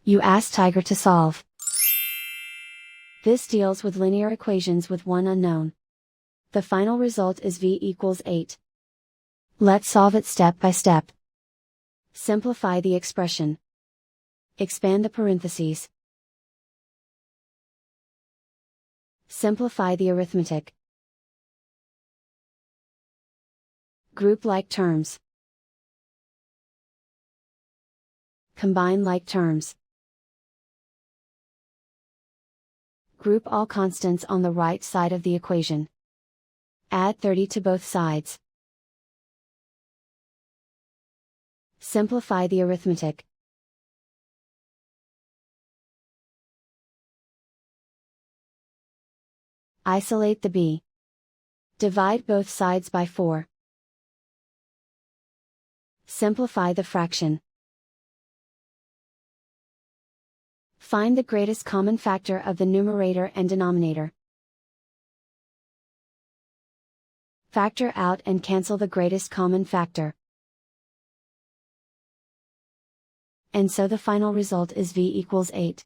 You ask Tiger to solve. This deals with linear equations with one unknown. The final result is v equals 8. Let's solve it step by step. Simplify the expression. Expand the parentheses. Simplify the arithmetic. Group like terms. Combine like terms. Group all constants on the right side of the equation. Add 30 to both sides. Simplify the arithmetic. Isolate the b. Divide both sides by 4. Simplify the fraction. Find the greatest common factor of the numerator and denominator. Factor out and cancel the greatest common factor. And so the final result is v equals 8.